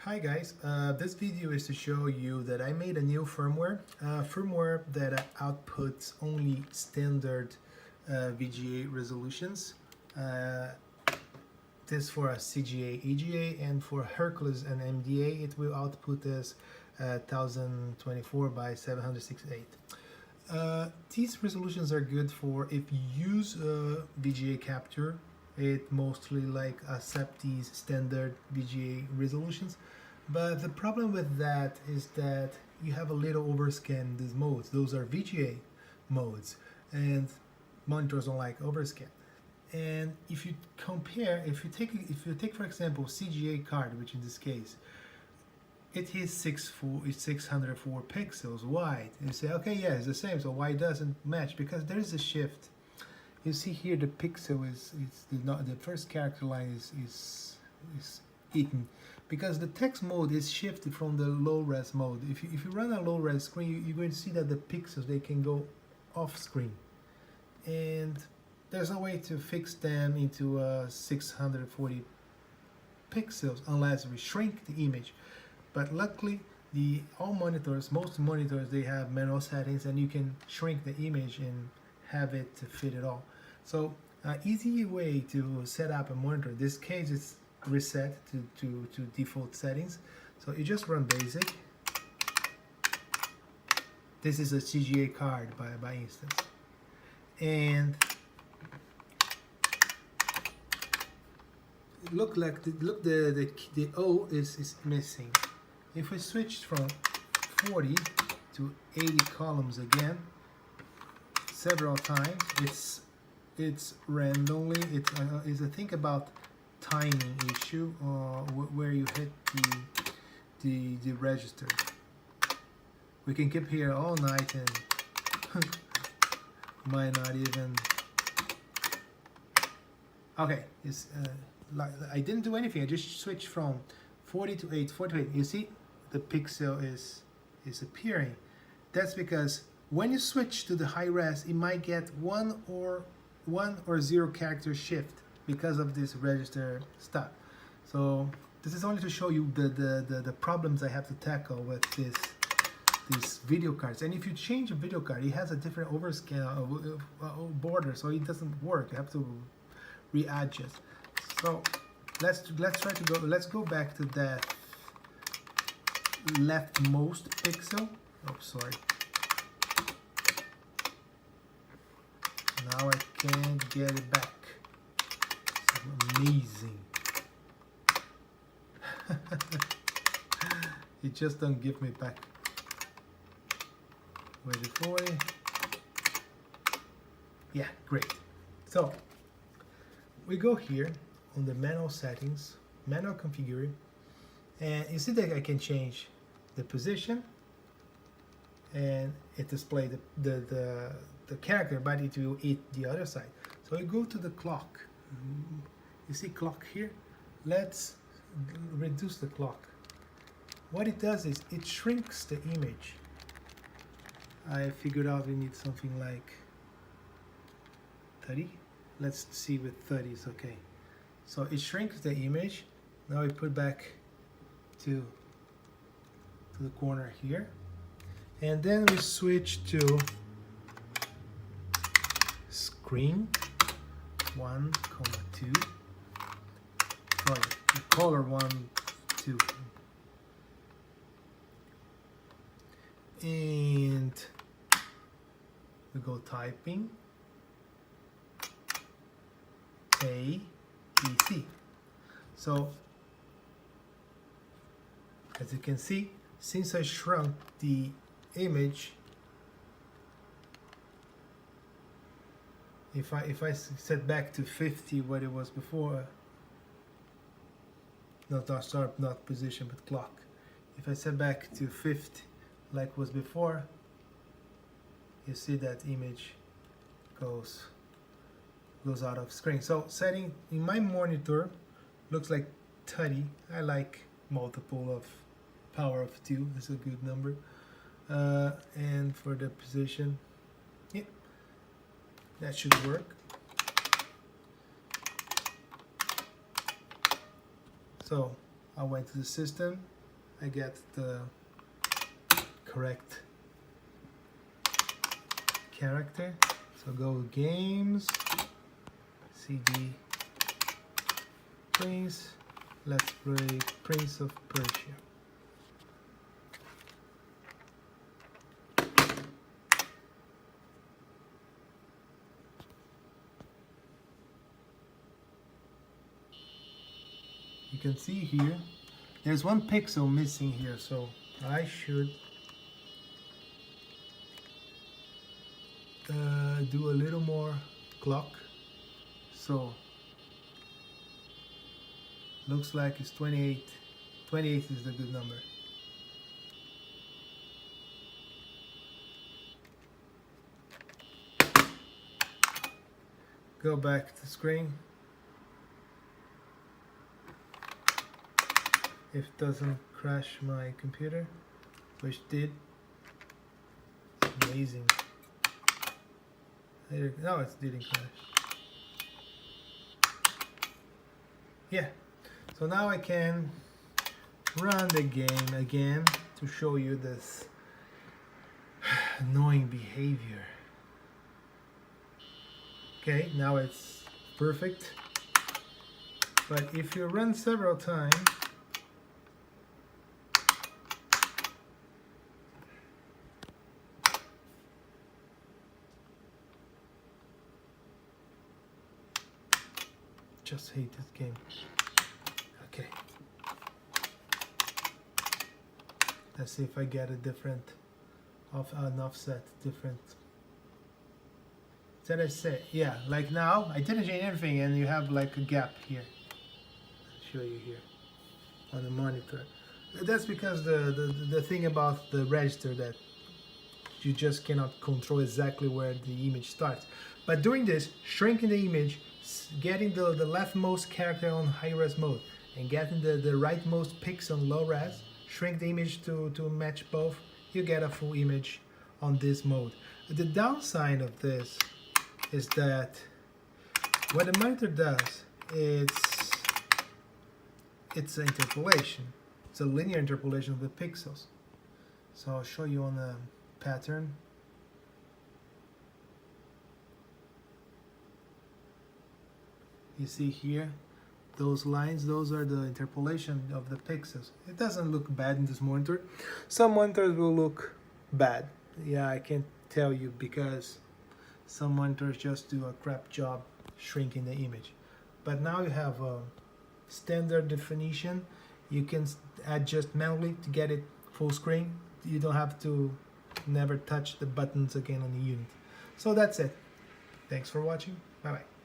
Hi guys, this video is to show you that I made a new firmware, that outputs only standard VGA resolutions. This for a CGA, EGA, and for Hercules and MDA it will output as 1024 by 768. These resolutions are good for if you use VGA capture. It mostly accept these standard VGA resolutions, but the problem with that is that you have a little overscan these modes. Those are VGA modes, and monitors don't like overscan. And if you compare, if you take for example CGA card, which in this case it is 604 pixels wide, you say okay, yeah, it's the same, so why it doesn't match? Because there is a shift. You see here the pixel is not the first character line is eaten because the text mode is shifted from the low res mode. If you run a low res screen, you're going to see that the pixels, they can go off screen, and there's no way to fix them into 640 pixels unless we shrink the image. But luckily most monitors, they have manual settings, and you can shrink the image and have it to fit it all. So an easy way to set up a monitor, in this case it's reset to default settings. So you just run basic. This is a CGA card by instance, and the O is missing. If we switch from 40 to 80 columns again several times, it's randomly, it's a thing about timing issue where you hit the register. We can keep here all night and might not even. Okay, it's I didn't do anything. I just switched from 40 to 8. You see the pixel is appearing. That's because when you switch to the high res, it might get one or zero character shift because of this register stuff. So this is only to show you the problems I have to tackle with these video cards. And if you change a video card, it has a different overscan border, so it doesn't work. You have to readjust. So let's go back to that leftmost pixel. Oh, sorry. Now I can't get it back. It's amazing. It just don't give me back. Where's it 40? Yeah, great. So we go here on the manual settings, manual configure, and you see that I can change the position, and it displays the character, but it will eat the other side. So you go to the clock. You see clock here? Let's reduce the clock. What it does is it shrinks the image. I figured out we need something like 30. Let's see with 30 is okay. So it shrinks the image. Now we put back to the corner here, and then we switch to screen 1,2. Sorry, the color 1, 2, and we go typing A, B, C. So as you can see, since I shrunk the image, if I set back to 50 what it was before, not position but clock. If I set back to 50 like was before, you see that image goes out of screen. So setting in my monitor looks like 30. I like multiple of power of 2. It's a good number. And for the position, yeah, that should work. So I went to the system, I get the correct character. So go games, CD Prince, let's play Prince of Persia. You can see here, there's one pixel missing here, so I should do a little more clock. So looks like it's 28. 28 is the good number. Go back to the screen. If it doesn't crash my computer, which did. It's amazing. No, it didn't crash. Yeah. So now I can run the game again to show you this annoying behavior. Okay, now it's perfect. But if you run several times, just hate this game. Okay. Let's see if I get a different an offset different. Did I say? Yeah, like now I didn't change anything and you have like a gap here. I'll show you here on the monitor. That's because the thing about the register that you just cannot control exactly where the image starts. But doing this, shrinking the image, getting the leftmost character on high res mode and getting the rightmost pixel on low res, shrink the image to match both, you get a full image on this mode. The downside of this is that what the monitor does, it's an interpolation. It's a linear interpolation of the pixels. So I'll show you on the pattern. You see here, those lines, those are the interpolation of the pixels. It doesn't look bad in this monitor. Some monitors will look bad. Yeah, I can't tell you because some monitors just do a crap job shrinking the image. But now you have a standard definition. You can adjust manually to get it full screen. You don't have to never touch the buttons again on the unit. So that's it. Thanks for watching. Bye bye.